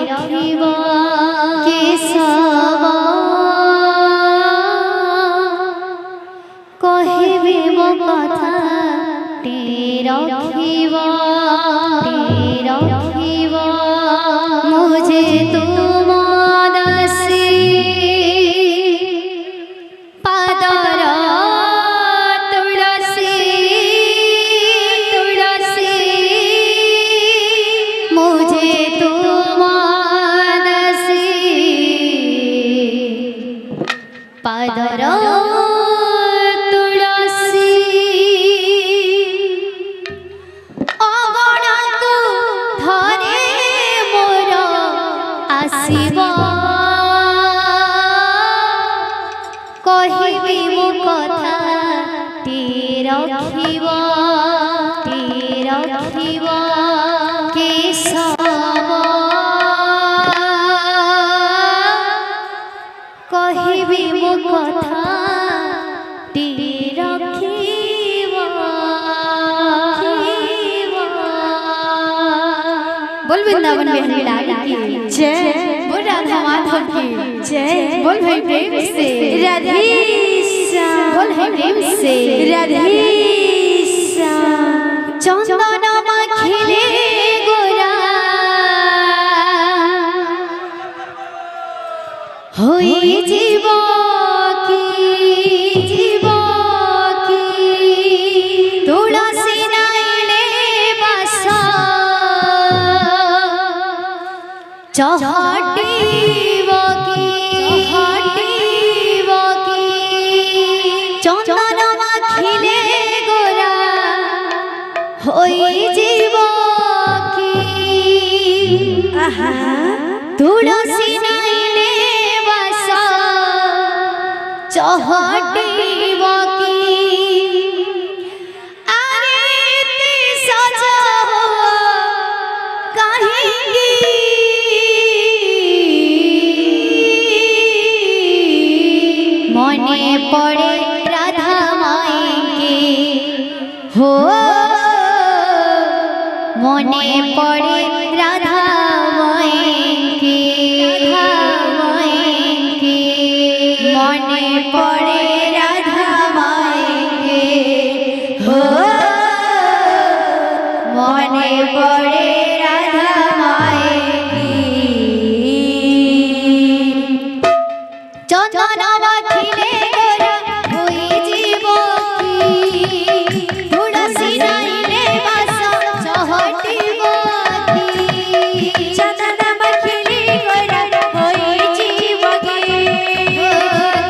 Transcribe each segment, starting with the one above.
रखिब केशव कहिबे मो कथा टे रखिब मुझे तुम दासी पादर तुलसी मुझे तुम दासी पादर कहिबी मो कथा टे रखिब केशव कहिबी मो कथा टे रखिब। बोल वृंदावन बिहारी लाल की जय, बोल राधा माधव की जय, बोल भाई प्रेम से राधेश्याम, बोल है प्रेम से राधेश्याम। चंदन माखिले गोरा होई जीव की तुलसी नाइले बस चहटिब की चंदन माखिले गोरा होई जीव की तुलसी नाइले बस चहटिब की मने पड़े राधा मायके हो मने पड़े राधा मायके मने पड़े राधा मायके हो मने पड़े राधा मायके चंदन माखिले गोरा होई जीव की तुलसी नाइले बस चहटिब की चंदन माखिले गोरा होई जीव की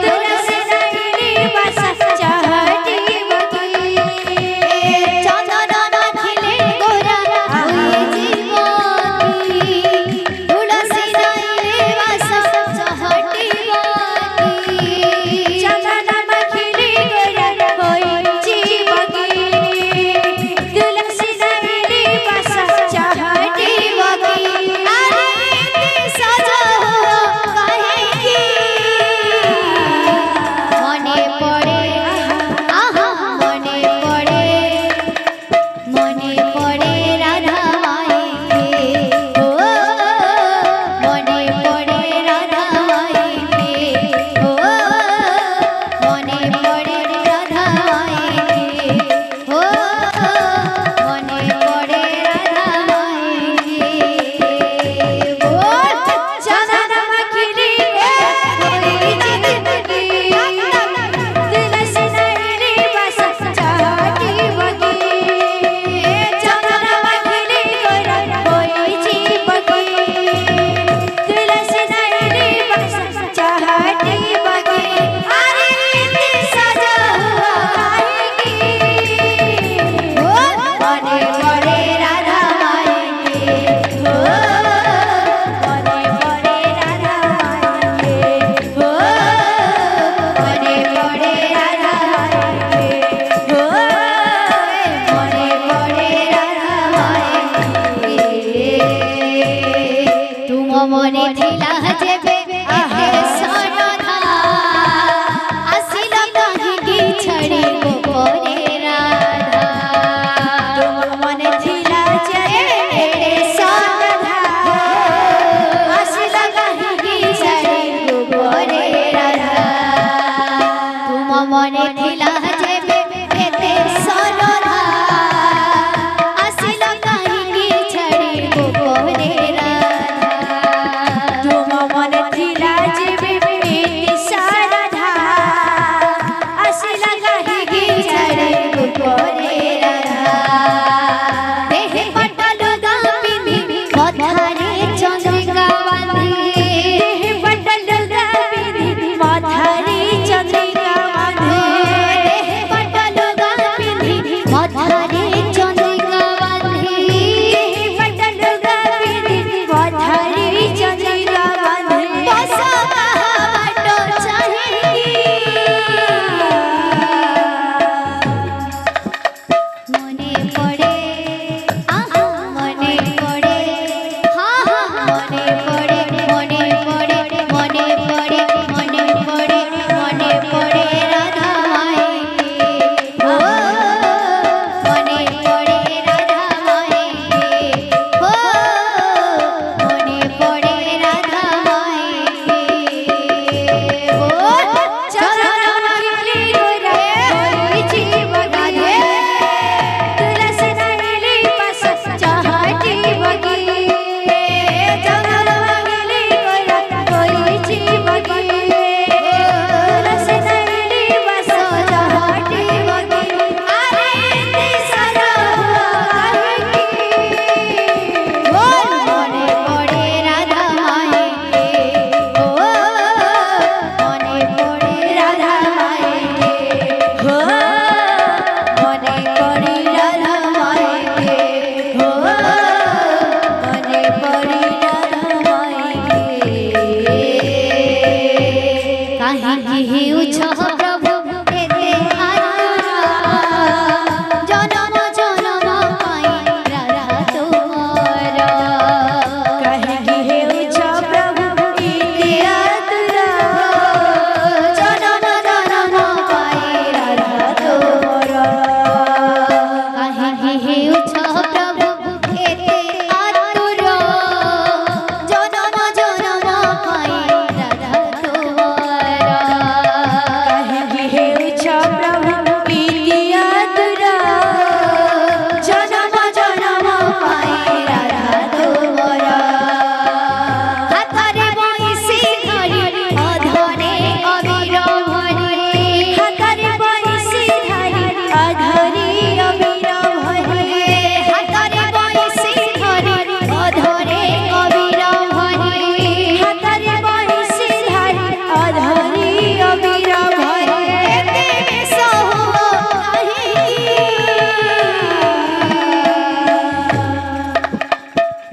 तुलसी नाइले बस चहटिब की चंदन माखिले गोरा होई जीव की तुलसी नाइले बस चहटिब चंदन माखिले गोरा होई जीव की तुलसी नाइले बस चहटिब की अरे सजा हो कहेगी मने पड़े आहा मने पड़े राधा मायके हो मने पड़े राधा मायके हो मने पड़े राधा मायके हो मने पड़े राधा मायके बोल चंदन माखिले होई जीव की तुलसी नाइले बस चहटिब की चंदन माखिले गोरा होई जीव की तुलसी नाइले बस चहटिब की अरे सजा हुआ कहेगी बोल मने पड़े राधा मायके हो मने पड़े राधा मायके हो मने पड़े राधा मायके हो मने पड़े राधा मायके तुम मने थिला जेबे एते सरधा आसिल काहेकि छड़िब परे राधा तुम मने थिला जेबे एते सरधा माथारे चंद्रिका बांधे पटल गाबिनी माथारे चंद्रिका बांधे पटल गाबिनी माथारे चंद्रिका बांधे पटल गाबिनी माथारे चंद्रिका बांधे बसा बाटो चाहेगी मने पड़े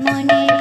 मने